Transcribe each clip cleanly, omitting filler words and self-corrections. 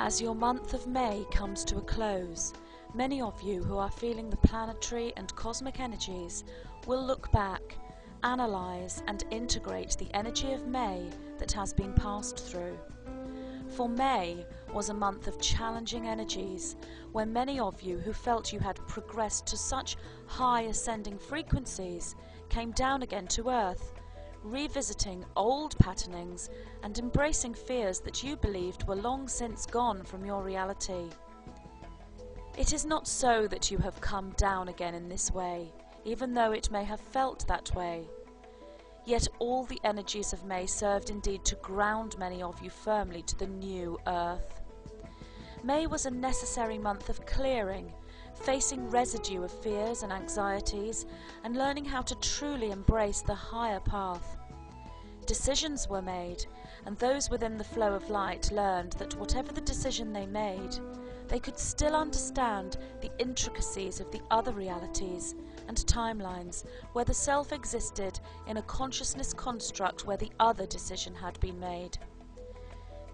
As your month of May comes to a close, many of you who are feeling the planetary and cosmic energies will look back, analyse and integrate the energy of May that has been passed through. For May was a month of challenging energies, where many of you who felt you had progressed to such high ascending frequencies came down again to Earth, revisiting old patternings and embracing fears that you believed were long since gone from your reality. It is not so that you have come down again in this way, even though it may have felt that way. Yet all the energies of May served indeed to ground many of you firmly to the new Earth. May was a necessary month of clearing, facing residue of fears and anxieties, and learning how to truly embrace the higher path. Decisions were made, and those within the flow of light learned that whatever the decision they made, they could still understand the intricacies of the other realities and timelines where the self existed in a consciousness construct where the other decision had been made.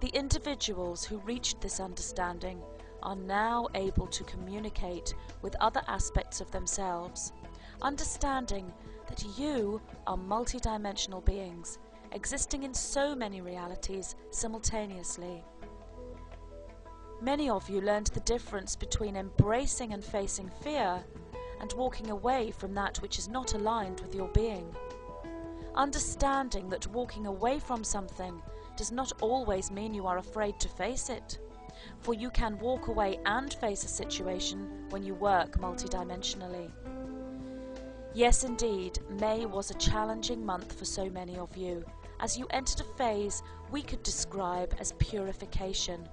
The individuals who reached this understanding are now able to communicate with other aspects of themselves, understanding that you are multidimensional beings, existing in so many realities simultaneously. Many of you learned the difference between embracing and facing fear and walking away from that which is not aligned with your being. Understanding that walking away from something does not always mean you are afraid to face it, for you can walk away and face a situation when you work multidimensionally. Yes, indeed, May was a challenging month for so many of you, as you entered a phase we could describe as purification.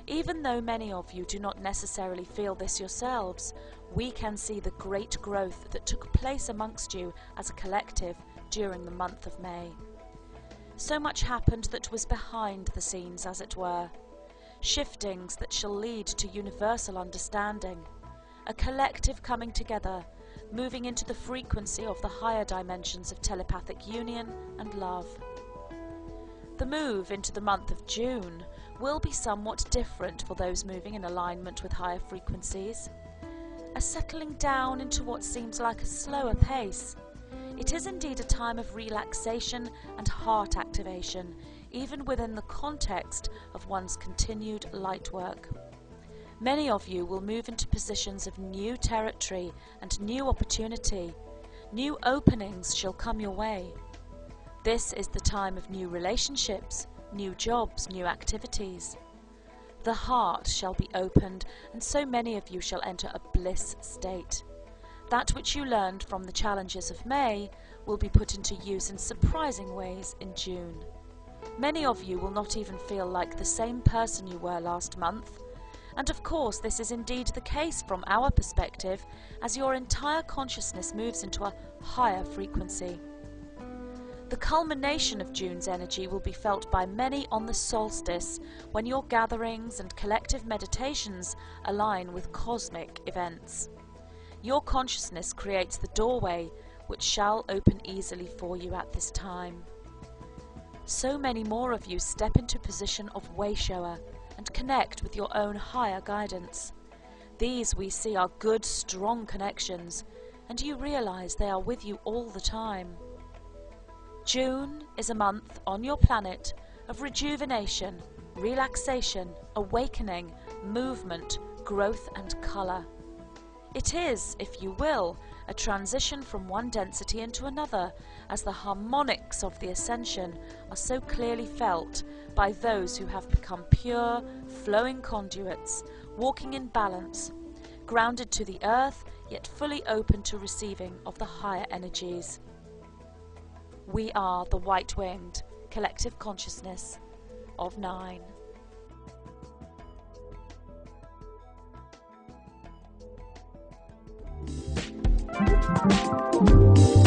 Even though many of you do not necessarily feel this yourselves, we can see the great growth that took place amongst you as a collective during the month of May. So much happened that was behind the scenes, as it were. Shiftings that shall lead to universal understanding. A collective coming together, moving into the frequency of the higher dimensions of telepathic union and love. The move into the month of June will be somewhat different for those moving in alignment with higher frequencies. A settling down into what seems like a slower pace. It is indeed a time of relaxation and heart activation, even within the context of one's continued light work. Many of you will move into positions of new territory and new opportunity. New openings shall come your way. This is the time of new relationships, new jobs, new activities. The heart shall be opened, and so many of you shall enter a bliss state. That which you learned from the challenges of May will be put into use in surprising ways in June. Many of you will not even feel like the same person you were last month. And of course this is indeed the case from our perspective, as your entire consciousness moves into a higher frequency. The culmination of June's energy will be felt by many on the solstice, when your gatherings and collective meditations align with cosmic events. Your consciousness creates the doorway which shall open easily for you at this time. So many more of you step into a position of way shower and connect with your own higher guidance. These we see are good, strong connections, and you realize they are with you all the time. June is a month on your planet of rejuvenation, relaxation, awakening, movement, growth and colour. It is, if you will, a transition from one density into another, as the harmonics of the ascension are so clearly felt by those who have become pure, flowing conduits, walking in balance, grounded to the earth, yet fully open to receiving of the higher energies. We are the white-winged collective consciousness of 9. Thank you.